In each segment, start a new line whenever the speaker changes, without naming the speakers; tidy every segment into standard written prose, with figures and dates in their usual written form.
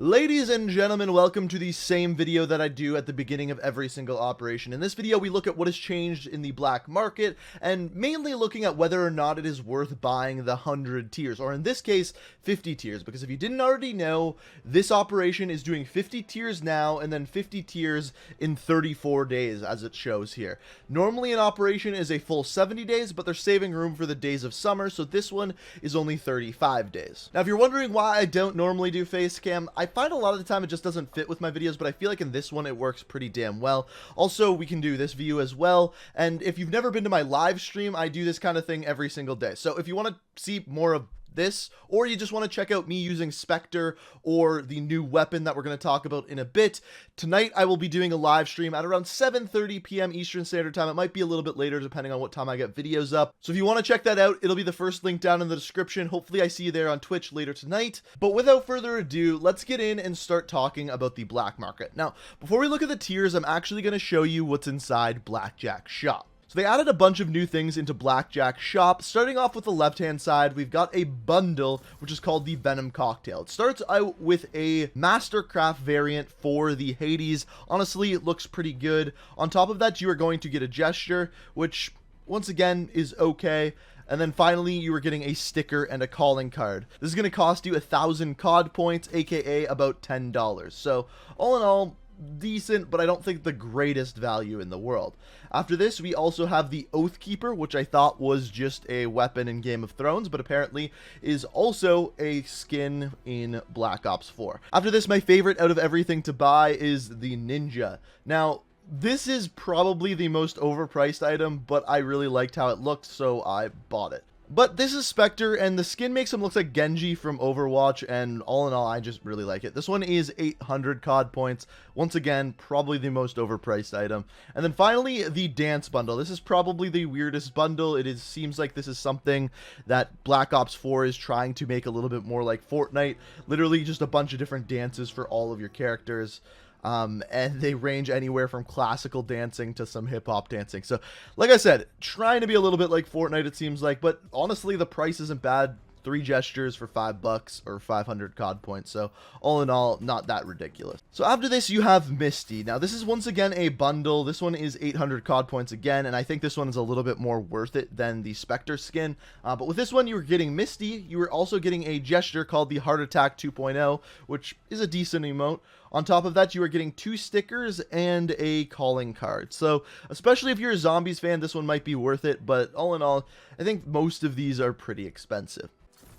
Ladies and gentlemen, welcome to the same video that I do at the beginning of every single operation. In this video, we look at what has changed in the black market, and mainly looking at whether or not it is worth buying the 100 tiers, or in this case, 50 tiers, because if you didn't already know, this operation is doing 50 tiers now, and then 50 tiers in 34 days, as it shows here. Normally, an operation is a full 70 days, but they're saving room for the days of summer, so this one is only 35 days. Now, if you're wondering why I don't normally do face cam, I find a lot of the time it just doesn't fit with my videos, but I feel like in this one it works pretty damn well. Also, we can do this view as well, and if you've never been to my live stream, I do this kind of thing every single day. So if you want to see more of this, or you just want to check out me using Spectre or the new weapon that we're going to talk about in a bit, tonight I will be doing a live stream at around 7:30 p.m. Eastern Standard Time. It might be a little bit later depending on what time I get videos up. So if you want to check that out, it'll be the first link down in the description. Hopefully I see you there on Twitch later tonight. But without further ado, let's get in and start talking about the black market. Now, before we look at the tiers, I'm actually going to show you what's inside Blackjack's shop. So they added a bunch of new things into Blackjack's shop. Starting off with the left-hand side, we've got a bundle, which is called the Venom Cocktail. It starts out with a Mastercraft variant for the Hades. Honestly, it looks pretty good. On top of that, you are going to get a gesture, which, once again, is okay. And then finally, you are getting a sticker and a calling card. This is going to cost you 1,000 COD points, aka about $10. So, all in all, decent, but I don't think the greatest value in the world. After this, we also have the Oathkeeper, which I thought was just a weapon in Game of Thrones, but apparently is also a skin in Black Ops 4. After this, my favorite out of everything to buy is the Ninja. Now, this is probably the most overpriced item, but I really liked how it looked, so I bought it. But this is Spectre, and the skin makes him look like Genji from Overwatch, and all in all, I just really like it. This one is 800 COD points. Once again, probably the most overpriced item. And then finally, the Dance Bundle. This is probably the weirdest bundle. Seems like this is something that Black Ops 4 is trying to make a little bit more like Fortnite. Literally just a bunch of different dances for all of your characters. And they range anywhere from classical dancing to some hip-hop dancing. So, like I said, trying to be a little bit like Fortnite, it seems like, but honestly, the price isn't bad. 3 gestures for $5 or 500 COD points, so all in all, not that ridiculous. So after this, you have Misty. Now, this is once again a bundle. This one is 800 COD points again, and I think this one is a little bit more worth it than the Spectre skin. But with this one, you were getting Misty. You were also getting a gesture called the Heart Attack 2.0, which is a decent emote. On top of that, you are getting 2 stickers and a calling card. So, especially if you're a Zombies fan, this one might be worth it, but all in all, I think most of these are pretty expensive.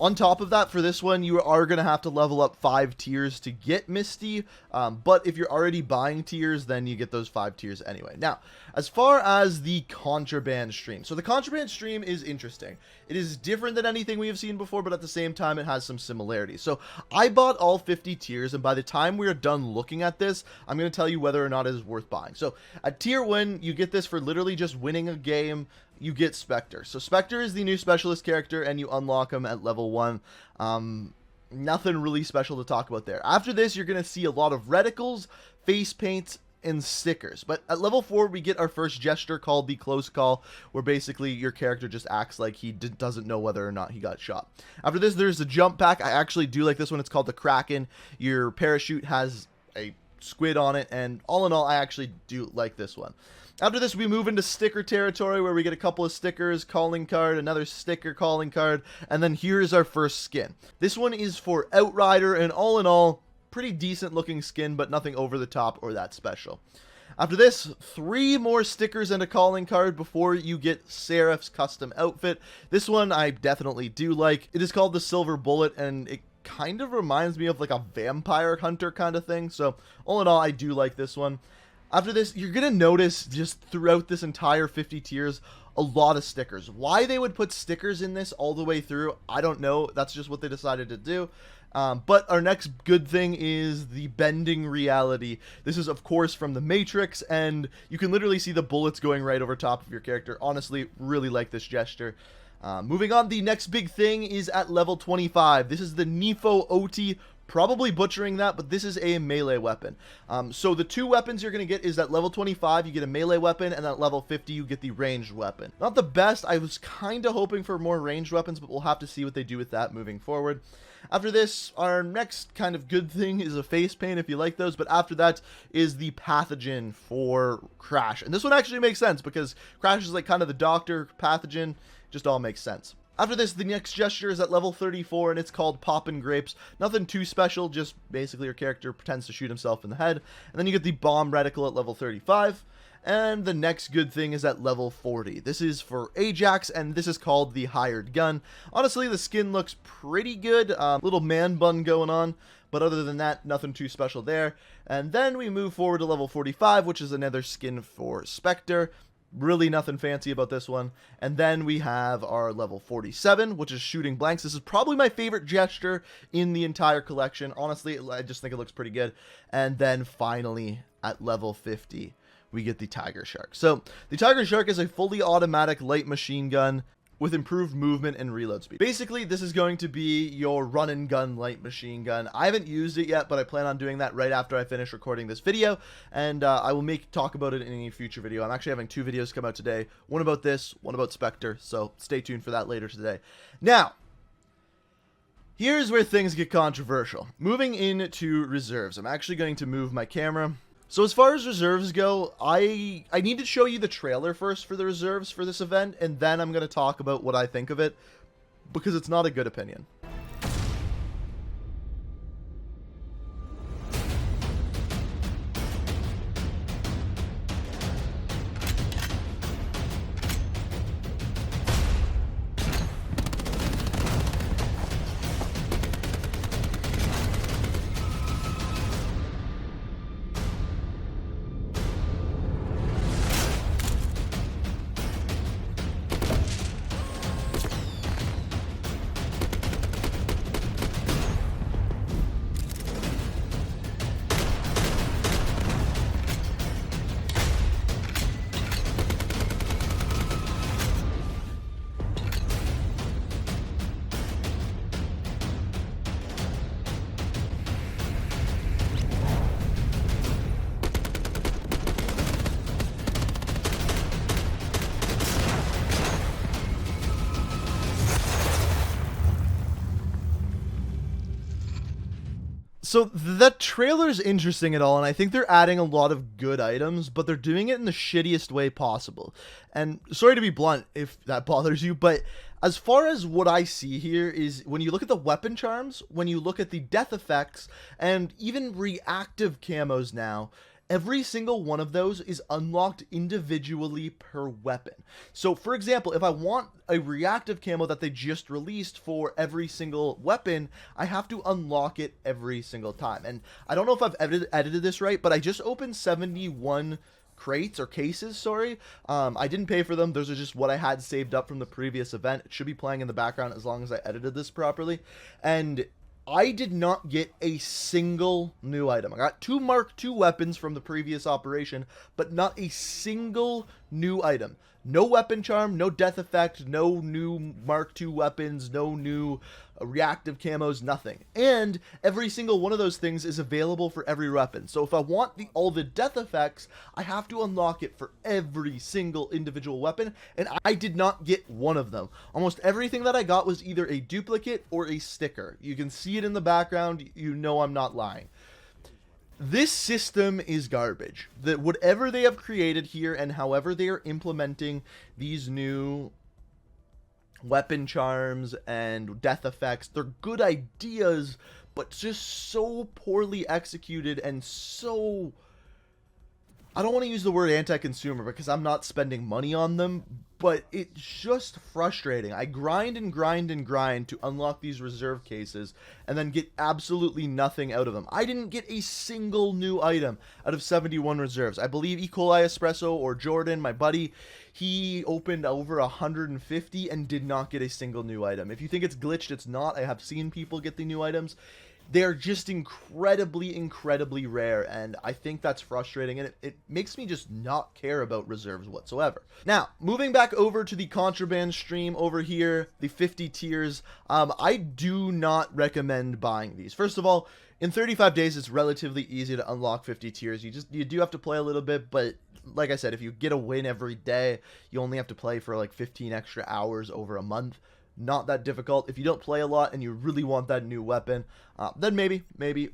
On top of that, for this one, you are going to have to level up 5 tiers to get Misty, but if you're already buying tiers, then you get those 5 tiers anyway. Now, as far as the Contraband stream, so the Contraband stream is interesting. It is different than anything we have seen before, but at the same time, it has some similarities. So, I bought all 50 tiers, and by the time we are done looking at this, I'm going to tell you whether or not it is worth buying. So, at tier 1, you get this for literally just winning a game. You get Spectre. So Spectre is the new specialist character, and you unlock him at level 1. Nothing really special to talk about there. After this, you're going to see a lot of reticles, face paints, and stickers. But at level 4, we get our first gesture called the Close Call, where basically your character just acts like he doesn't know whether or not he got shot. After this, there's the jump pack. I actually do like this one. It's called the Kraken. Your parachute has a squid on it, and all in all, I actually do like this one. After this, we move into sticker territory, where we get a couple of stickers, calling card, another sticker, calling card, and then here's our first skin. This one is for Outrider, and all in all, pretty decent looking skin, but nothing over the top or that special. After this, 3 more stickers and a calling card before you get Seraph's custom outfit. This one I definitely do like. It is called the Silver Bullet, and it kind of reminds me of like a vampire hunter kind of thing. So all in all, I do like this one. After this, you're going to notice just throughout this entire 50 tiers, a lot of stickers. Why they would put stickers in this all the way through, I don't know. That's just what they decided to do. But our next good thing is the bending reality. This is, of course, from the Matrix, and you can literally see the bullets going right over top of your character. Honestly, really like this gesture. Moving on, the next big thing is at level 25. This is the Nefo OT. Probably butchering that, but this is a melee weapon. So the 2 weapons you're going to get is at level 25, you get a melee weapon, and at level 50, you get the ranged weapon. Not the best. I was kind of hoping for more ranged weapons, but we'll have to see what they do with that moving forward. After this, our next kind of good thing is a face paint, if you like those, but after that is the pathogen for Crash. And this one actually makes sense, because Crash is like kind of the doctor pathogen, just all makes sense. After this, the next gesture is at level 34, and it's called Poppin' Grapes. Nothing too special, just basically your character pretends to shoot himself in the head. And then you get the Bomb Reticle at level 35. And the next good thing is at level 40. This is for Ajax, and this is called the Hired Gun. Honestly, the skin looks pretty good. Little man bun going on. But other than that, nothing too special there. And then we move forward to level 45, which is another skin for Spectre. Really nothing fancy about this one. And then we have our level 47, which is shooting blanks. This is probably my favorite gesture in the entire collection. Honestly, I just think it looks pretty good. And then finally, at level 50, we get the Tiger Shark. So the Tiger Shark is a fully automatic light machine gun with improved movement and reload speed. Basically, this is going to be your run and gun light machine gun. I haven't used it yet, but I plan on doing that right after I finish recording this video, and I will talk about it in any future video. I'm actually having 2 videos come out today, one about this, one about Spectre, so stay tuned for that later today. Now, here's where things get controversial. Moving into reserves, I'm actually going to move my camera. So as far as reserves go, I need to show you the trailer first for the reserves for this event, and then I'm going to talk about what I think of it, because it's not a good opinion. So the trailer's interesting at all, and I think they're adding a lot of good items, but they're doing it in the shittiest way possible. And sorry to be blunt if that bothers you, but as far as what I see here is when you look at the weapon charms, when you look at the death effects, and even reactive camos now, every single one of those is unlocked individually per weapon. So, for example, if I want a reactive camo that they just released for every single weapon, I have to unlock it every single time. And I don't know if I've edited this right, but I just opened 71 crates or cases, sorry. I didn't pay for them. Those are just what I had saved up from the previous event. It should be playing in the background as long as I edited this properly. And I did not get a single new item. I got 2 Mark II weapons from the previous operation, but not a single new item. No weapon charm, no death effect, no new Mark II weapons, no new reactive camos, nothing. And every single one of those things is available for every weapon. So if I want all the death effects, I have to unlock it for every single individual weapon, and I did not get one of them. Almost everything that I got was either a duplicate or a sticker. You can see it in the background, you know I'm not lying. This system is garbage. That whatever they have created here and however they are implementing these new weapon charms and death effects, they're good ideas, but just so poorly executed and so... I don't want to use the word anti-consumer because I'm not spending money on them, but it's just frustrating. I grind and grind and grind to unlock these reserve cases and then get absolutely nothing out of them. I didn't get a single new item out of 71 reserves. I believe E. coli Espresso or Jordan, my buddy, he opened over 150 and did not get a single new item. If you think it's glitched, it's not. I have seen people get the new items. They're just incredibly, incredibly rare, and I think that's frustrating, and it makes me just not care about reserves whatsoever. Now, moving back over to the Contraband stream over here, the 50 tiers, I do not recommend buying these. First of all, in 35 days, it's relatively easy to unlock 50 tiers. You do have to play a little bit, but like I said, if you get a win every day, you only have to play for like 15 extra hours over a month. not that difficult. If you don't play a lot and you really want that new weapon, then maybe.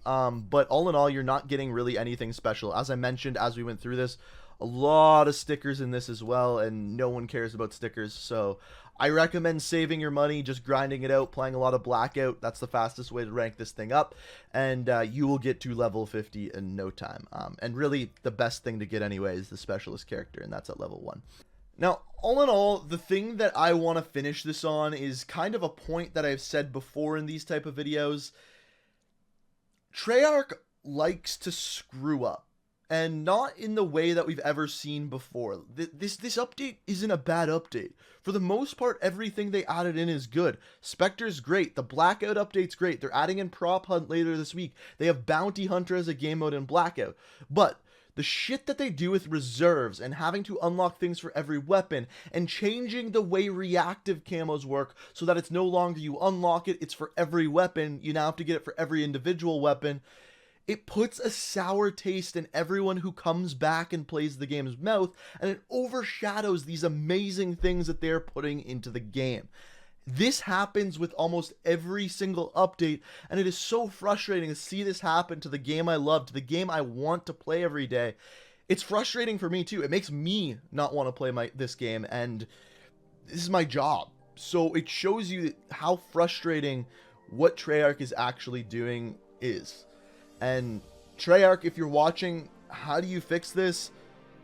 But all in all, you're not getting really anything special. As I mentioned, as we went through this, a lot of stickers in this as well, and no one cares about stickers. So I recommend saving your money, just grinding it out, playing a lot of Blackout. That's the fastest way to rank this thing up, and you will get to level 50 in no time. And really, the best thing to get anyway is the specialist character, and that's at level 1. Now, all in all, the thing that I want to finish this on is kind of a point that I've said before in these type of videos. Treyarch likes to screw up, and not in the way that we've ever seen before. This update isn't a bad update. For the most part, everything they added in is good. Spectre's great. The Blackout update's great. They're adding in Prop Hunt later this week. They have Bounty Hunter as a game mode in Blackout. But the shit that they do with reserves and having to unlock things for every weapon and changing the way reactive camos work so that it's no longer you unlock it, it's for every weapon. You now have to get it for every individual weapon. It puts a sour taste in everyone who comes back and plays the game's mouth, and it overshadows these amazing things that they're putting into the game. This happens with almost every single update, and it is so frustrating to see this happen to the game I love, to the game I want to play every day. It's frustrating for me too. It makes me not want to play this game, and this is my job. So it shows you how frustrating what Treyarch is actually doing is. And Treyarch, if you're watching, how do you fix this?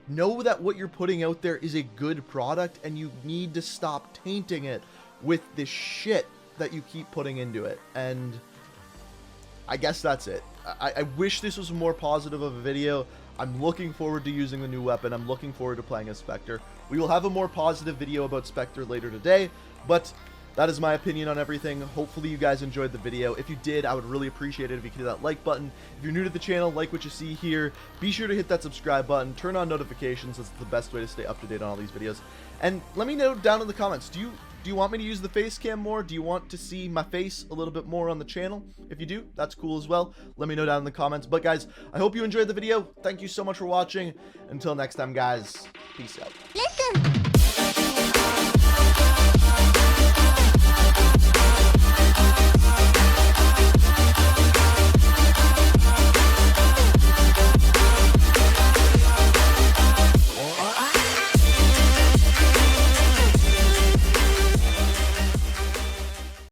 Know that what you're putting out there is a good product, and you need to stop tainting it with this shit that you keep putting into it. And I guess that's it. I wish this was more positive of a video. I'm looking forward to using the new weapon. I'm looking forward to playing as Spectre. We will have a more positive video about Spectre later today, but that is my opinion on everything. Hopefully you guys enjoyed the video. If you did, I would really appreciate it if you could hit that like button. If you're new to the channel, like what you see here, be sure to hit that subscribe button, turn on notifications. That's the best way to stay up to date on all these videos. And let me know down in the comments, do you want me to use the face cam more? Do you want to see my face a little bit more on the channel? If you do, that's cool as well. Let me know down in the comments. But guys, I hope you enjoyed the video. Thank you so much for watching. Until next time, guys, peace out.
Listen.